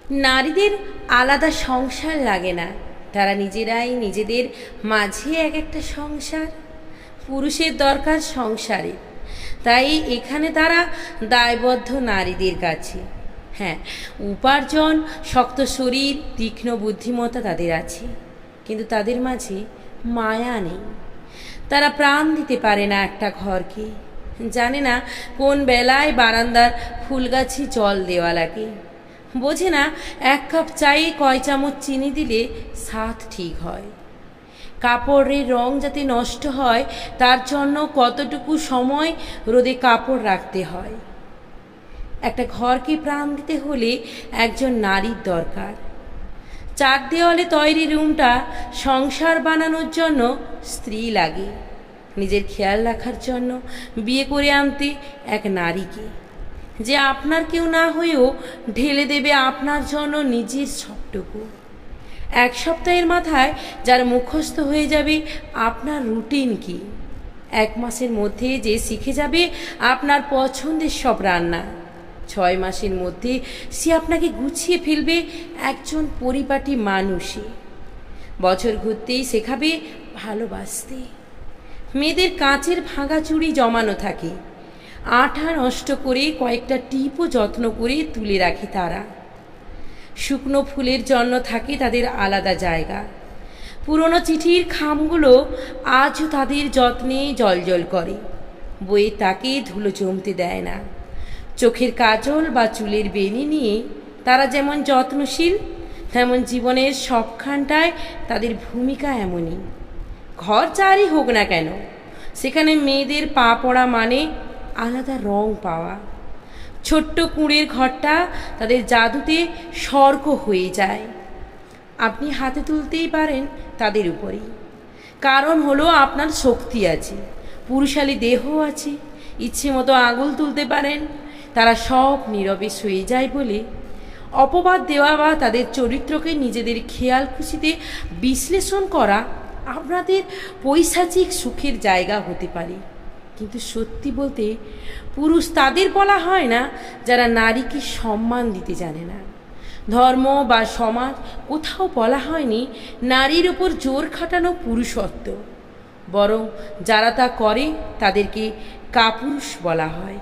নারীদের আলাদা সংসার লাগে না, তারা নিজেরাই নিজেদের মাঝে এক একটা সংসার। পুরুষের দরকার সংসারে, তাই এখানে তারা দায়বদ্ধ নারীদের কাছে। হ্যাঁ, উপার্জন, শক্ত শরীর, তীক্ষ্ণ বুদ্ধিমত্তা তাদের আছে, কিন্তু তাদের মাঝে মায়া নেই। তারা প্রাণ দিতে পারে না একটা ঘরকে, জানে না কোন বেলায় বারান্দার ফুলগাছে জল দেওয়া লাগে, বোঝে না এক কাপ চায়ে কয় চামচ চিনি দিলে স্বাদ ঠিক হয়, কাপড়ের রং যাতে নষ্ট হয় তার জন্য কতটুকু সময় রোদে কাপড় রাখতে হয়। একটা ঘরকে প্রাণ দিতে হলে একজন নারীর দরকার। চার দেওয়ালে তৈরি রুমটা সংসার বানানোর জন্য স্ত্রী লাগে, নিজের খেয়াল রাখার জন্য বিয়ে করে আনতে এক নারীকে, যে আপনার কেউ না হয়েও ঢেলে দেবে আপনার জন্য নিজের সবটুকু। এক সপ্তাহের মাথায় যার মুখস্থ হয়ে যাবে আপনার রুটিন কি, এক মাসের মধ্যে যে শিখে যাবে আপনার পছন্দের সব রান্না, 6 মাসের মধ্যে সে আপনাকে গুছিয়ে ফেলবে একজন পরিপাটি মানুষে, বছর ঘুরতেই শেখাবে ভালোবাসতে। মেয়েদের কাঁচের ভাঙা চুড়ি জমানো থাকে, আঠা নষ্ট করে কয়েকটা টিপও যত্ন করে তুলে রাখে তারা। শুকনো ফুলের জন্য থাকে তাদের আলাদা জায়গা। পুরনো চিঠির খামগুলো আজও তাদের যত্নে জলজল করে, বইয়ে তাকে ধুলো জমতে দেয় না। চোখের কাজল বা চুলের বেনি নিয়ে তারা যেমন যত্নশীল, তেমন জীবনের সবখানটায় তাদের ভূমিকা এমনই। ঘর যারই হোক না কেন, সেখানে মেয়েদের পা পড়া মানে আলাদা রং পাওয়া। ছোট্ট কুঁড়ের ঘরটা তাদের জাদুতে স্বর্গ হয়ে যায়। আপনি হাতে তুলতেই পারেন তাদের উপরেই, কারণ হলো আপনার শক্তি আছে, পুরুষালী দেহ আছে, ইচ্ছে মতো আঙুল তুলতে পারেন। তারা সব নীরবে শুয়ে যায় বলে অপবাদ দেওয়া বা তাদের চরিত্রকে নিজেদের খেয়াল খুশিতে বিশ্লেষণ করা আপনাদের পৈশাচিক সুখের জায়গা হতে পারে, কিন্তু সত্যি বলতে পুরুষ তাদের বলা হয় না যারা নারীকে সম্মান দিতে জানে না। ধর্ম বা সমাজ কোথাও বলা হয়নি নারীর উপর জোর খাটানো পুরুষত্ব, বরং যারা তা করে তাদেরকে কাপুরুষ বলা হয়।